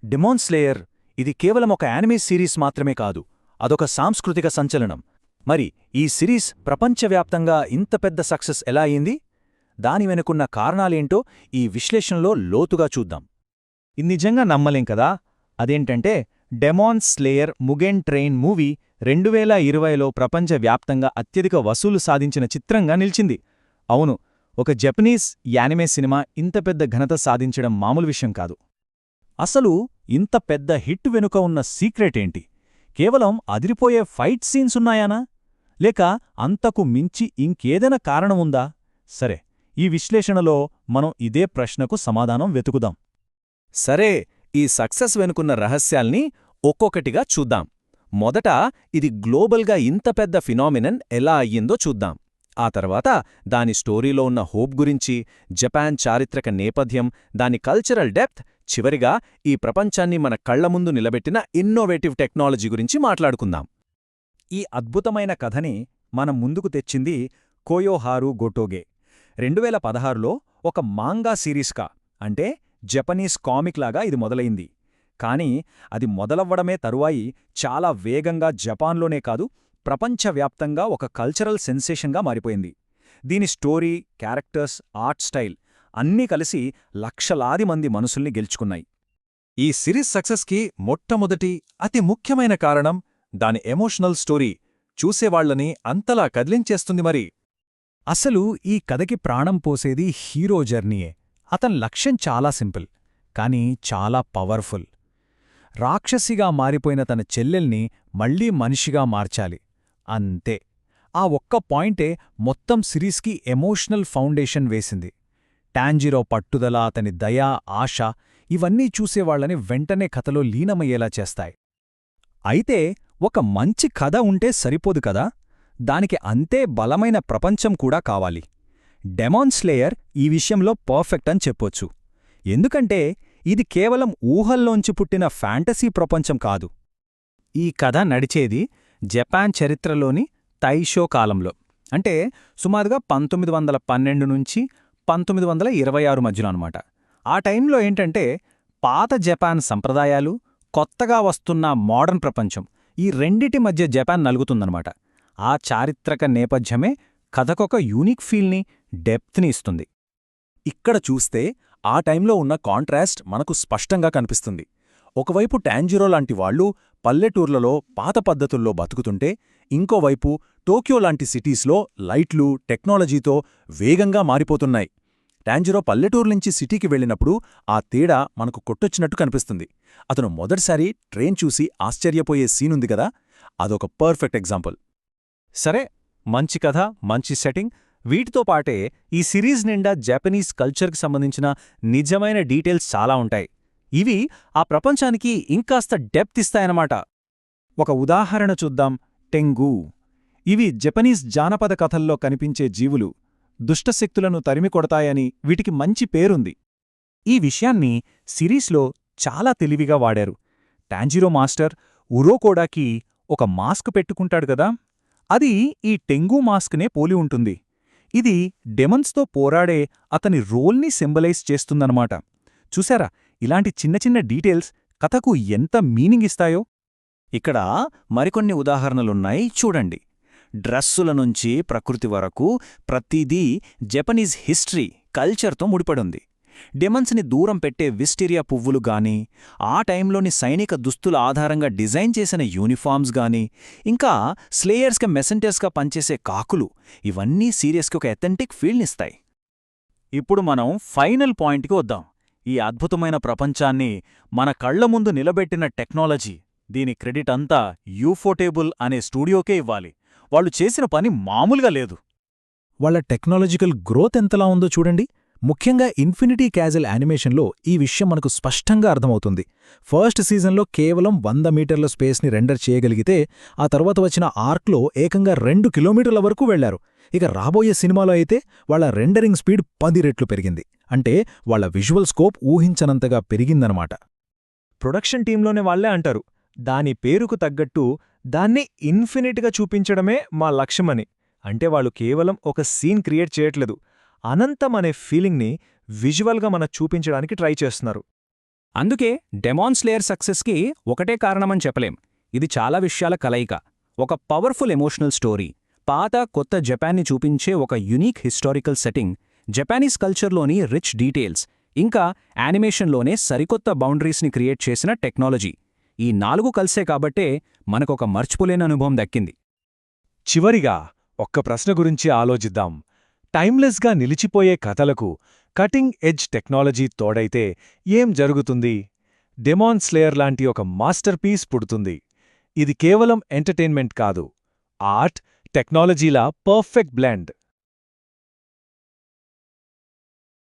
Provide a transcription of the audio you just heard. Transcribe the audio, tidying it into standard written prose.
Demon slayer ఇది కేవలం ఒక యానిమే సిరీస్ మాత్రమే కాదు, అదొక సాంస్కృతిక సంచలనం. మరి ఈ సిరీస్ ప్రపంచవ్యాప్తంగా ఇంత పెద్ద సక్సెస్ ఎలా అయింది? దాని వెనుకున్న కారణాలేంటో ఈ విశ్లేషణలో లోతుగా చూద్దాం. ఇది నిజంగా నమ్మలేం కదా. అదేంటంటే డెమాన్ స్లేయర్ ముగెన్ ట్రైన్ మూవీ 2020లో ప్రపంచవ్యాప్తంగా అత్యధిక వసూలు సాధించిన చిత్రంగా నిలిచింది. అవును, ఒక జపనీస్ యానిమే సినిమా ఇంత పెద్ద ఘనత సాధించడం మామూలు విషయం కాదు. అసలు ఇంత పెద్ద హిట్ వెనుక ఉన్న సీక్రెట్ ఏంటి? కేవలం అదిరిపోయే ఫైట్ సీన్స్ ఉన్నాయానా, లేక అంతకు మించి ఇంకేదైనా కారణముందా? సరే, ఈ విశ్లేషణలో మనం ఇదే ప్రశ్నకు సమాధానం వెతుకుదాం. సరే, ఈ సక్సెస్ వెనుకున్న రహస్యాల్ని ఒక్కొక్కటిగా చూద్దాం. మొదట ఇది గ్లోబల్గా ఇంత పెద్ద ఫినామినన్ ఎలా అయ్యిందో చూద్దాం. ఆ తర్వాత దాని స్టోరీలో ఉన్న హోప్ గురించి, జపాన్ చారిత్రక నేపథ్యం, దాని కల్చరల్ డెప్త్, చివరిగా ఈ ప్రపంచాన్ని మన కళ్ల ముందు నిలబెట్టిన ఇన్నోవేటివ్ టెక్నాలజీ గురించి మాట్లాడుకుందాం. ఈ అద్భుతమైన కథని మనం ముందుకు తెచ్చింది కోయోహారు గోటోగే. 2016లో ఒక మాంగా సిరీస్గా, అంటే జపనీస్ కామిక్ లాగా ఇది మొదలైంది. కానీ అది మొదలవ్వడమే తరువాయి చాలా వేగంగా జపాన్లోనే కాదు, ప్రపంచవ్యాప్తంగా ఒక కల్చరల్ సెన్సేషన్గా మారిపోయింది. దీని స్టోరీ, క్యారెక్టర్స్, ఆర్ట్ స్టైల్ అన్నీ కలిసి లక్షలాది మంది మనసుల్ని గెలుచుకున్నాయి. ఈ సిరీస్ సక్సెస్కి మొట్టమొదటి అతి ముఖ్యమైన కారణం దాని ఎమోషనల్ స్టోరీ. చూసేవాళ్లని అంతలా కదిలించేస్తుంది. మరి అసలు ఈ కథకి ప్రాణం పోసేది హీరో జర్నీయే. అతని లక్ష్యం చాలా సింపుల్, కానీ చాలా పవర్ఫుల్. రాక్షసిగా మారిపోయిన తన చెల్లెల్ని మళ్లీ మనిషిగా మార్చాలి, అంతే. ఆ ఒక్క పాయింటే మొత్తం సిరీస్కి ఎమోషనల్ ఫౌండేషన్ వేసింది. టాంజిరో పట్టుదల, అతని దయ, ఆశ ఇవన్నీ చూసేవాళ్లని వెంటనే కథలో లీనమయ్యేలా చేస్తాయి. అయితే ఒక మంచి కథ ఉంటే సరిపోదు కదా, దానికి అంతే బలమైన ప్రపంచం కూడా కావాలి. డెమాన్ స్లేయర్ ఈ విషయంలో పర్ఫెక్ట్ అని చెప్పొచ్చు. ఎందుకంటే ఇది కేవలం ఊహల్లోంచి పుట్టిన ఫ్యాంటసీ ప్రపంచం కాదు. ఈ కథ నడిచేది జపాన్ చరిత్రలోని తైషో కాలంలో, అంటే సుమారుగా 1912 నుంచి 1926 మధ్యలో అనమాట. ఆ టైంలో ఏంటంటే పాత జపాన్ సంప్రదాయాలు, కొత్తగా వస్తున్న మోడర్న్ ప్రపంచం, ఈ రెండిటి మధ్య జపాన్ నలుగుతుందనమాట. ఆ చారిత్రక నేపథ్యమే కథకొక యూనిక్ ఫీల్ని, డెప్త్ని ఇస్తుంది. ఇక్కడ చూస్తే ఆ టైంలో ఉన్న కాంట్రాస్ట్ మనకు స్పష్టంగా కనిపిస్తుంది. ఒకవైపు టాంజిరో లాంటి వాళ్లు పల్లెటూర్లలో పాత పద్ధతుల్లో బతుకుతుంటే, ఇంకోవైపు టోక్యో లాంటి సిటీస్లో లైట్లు, టెక్నాలజీతో వేగంగా మారిపోతున్నాయి. టాంజిరో పల్లెటూర్నుంచి సిటీకి వెళ్ళినప్పుడు ఆ తేడా మనకు కొట్టొచ్చినట్టు కనిపిస్తుంది. అతను మొదటిసారి ట్రైన్ చూసి ఆశ్చర్యపోయే సీనుంది గదా, అదొక పర్ఫెక్ట్ ఎగ్జాంపుల్. సరే, మంచి కథ, మంచి సెట్టింగ్, వీటితో పాటే ఈ సిరీస్ నిండా జపనీస్ కల్చర్కి సంబంధించిన నిజమైన డీటెయిల్స్ చాలా ఉంటాయి. ఇవి ఆ ప్రపంచానికి ఇంకాస్త డెప్త్ ఇస్తాయన్నమాట. ఒక ఉదాహరణ చూద్దాం. టెంగు. ఇవి జపనీస్ జానపద కథల్లో కనిపించే జీవులు. దుష్టశక్తులను తరిమికొడతాయని వీటికి మంచి పేరుంది. ఈ విషయాన్ని సిరీస్లో చాలా తెలివిగా వాడారు. టాంజిరో మాస్టర్ ఉరోకోడాకి ఒక మాస్క్ పెట్టుకుంటాడు గదా, అది ఈ టెంగు మాస్క్నే పోలి ఉంటుంది. ఇది డెమన్స్తో పోరాడే అతని రోల్ని సింబలైజ్ చేస్తుందన్నమాట. చూశారా, ఇలాంటి చిన్న చిన్న డీటెయిల్స్ కథకు ఎంత మీనింగ్ ఇస్తాయో. ఇక్కడ మరికొన్ని ఉదాహరణలున్నాయి, చూడండి. డ్రస్సుల నుంచి ప్రకృతి వరకు ప్రతిదీ జపనీస్ హిస్టరీ, కల్చర్తో ముడిపడుంది. డెమన్స్ని దూరం పెట్టే విస్టీరియా పువ్వులు గాని, ఆ టైంలోని సైనిక దుస్తుల ఆధారంగా డిజైన్ చేసిన యూనిఫామ్స్ గాని, ఇంకా స్లేయర్స్గా మెసెంటర్స్గా పనిచేసే కాకులు, ఇవన్నీ సీరియస్కి ఒక ఎథెంటిక్ ఫీల్నిస్తాయి. ఇప్పుడు మనం ఫైనల్ పాయింట్కి వద్దాం. ఈ అద్భుతమైన ప్రపంచాన్ని మన కళ్ల ముందు నిలబెట్టిన టెక్నాలజీ, దీని క్రెడిట్ అంతా యూఫోటేబుల్ అనే స్టూడియోకే ఇవ్వాలి. వాళ్ళు చేసిన పని మామూలుగా లేదు. వాళ్ళ టెక్నాలజికల్ గ్రోత్ ఎంతలా ఉందో చూడండి. ముఖ్యంగా ఇన్ఫినిటీ క్యాజల్ యానిమేషన్లో ఈ విషయం మనకు స్పష్టంగా అర్థమవుతుంది. ఫస్ట్ సీజన్లో కేవలం 100 మీటర్ల స్పేస్ని రెండర్ చేయగలిగితే, ఆ తర్వాత వచ్చిన ఆర్క్లో ఏకంగా 2 కిలోమీటర్ల వరకు వెళ్లారు. ఇక రాబోయే సినిమాలో అయితే వాళ్ల రెండరింగ్ స్పీడ్ 10 రెట్లు పెరిగింది. అంటే వాళ్ల విజువల్ స్కోప్ ఊహించనంతగా పెరిగిందనమాట. ప్రొడక్షన్ టీంలోనే వాళ్లే అంటారు, దాని పేరుకు తగ్గట్టు దాన్ని ఇన్ఫినిట్గా చూపించడమే మా లక్ష్యమని. అంటే వాళ్ళు కేవలం ఒక సీన్ క్రియేట్ చేయట్లేదు, అనంతం అనే ఫీలింగ్ని విజువల్గా మనకు చూపించడానికి ట్రై చేస్తున్నారు. అందుకే డెమాన్ స్లేయర్ సక్సెస్కి ఒకటే కారణమని చెప్పలేం. ఇది చాలా విషయాల కలయిక. ఒక పవర్ఫుల్ ఎమోషనల్ స్టోరీ, పాత కొత్త జపాన్ని చూపించే ఒక యునీక్ హిస్టారికల్ సెట్టింగ్, జపానీస్ కల్చర్లోని రిచ్ డీటెయిల్స్, ఇంకా యానిమేషన్లోనే సరికొత్త బౌండరీస్ని క్రియేట్ చేసిన టెక్నాలజీ. ఈ 4 కలిసే కాబట్టే మనకొక మర్చిపోలేని అనుభవం దక్కింది. చివరిగా ఒక్క ప్రశ్న గురించి ఆలోచిద్దాం. టైమ్లెస్గా నిలిచిపోయే కథలకు కటింగ్ ఎడ్జ్ టెక్నాలజీ తోడైతే ఏం జరుగుతుంది? డెమాన్ స్లేయర్ లాంటి ఒక మాస్టర్ పీస్ పుడుతుంది. ఇది కేవలం ఎంటర్టైన్మెంట్ కాదు, ఆర్ట్, టెక్నాలజీల పర్ఫెక్ట్ బ్లెండ్.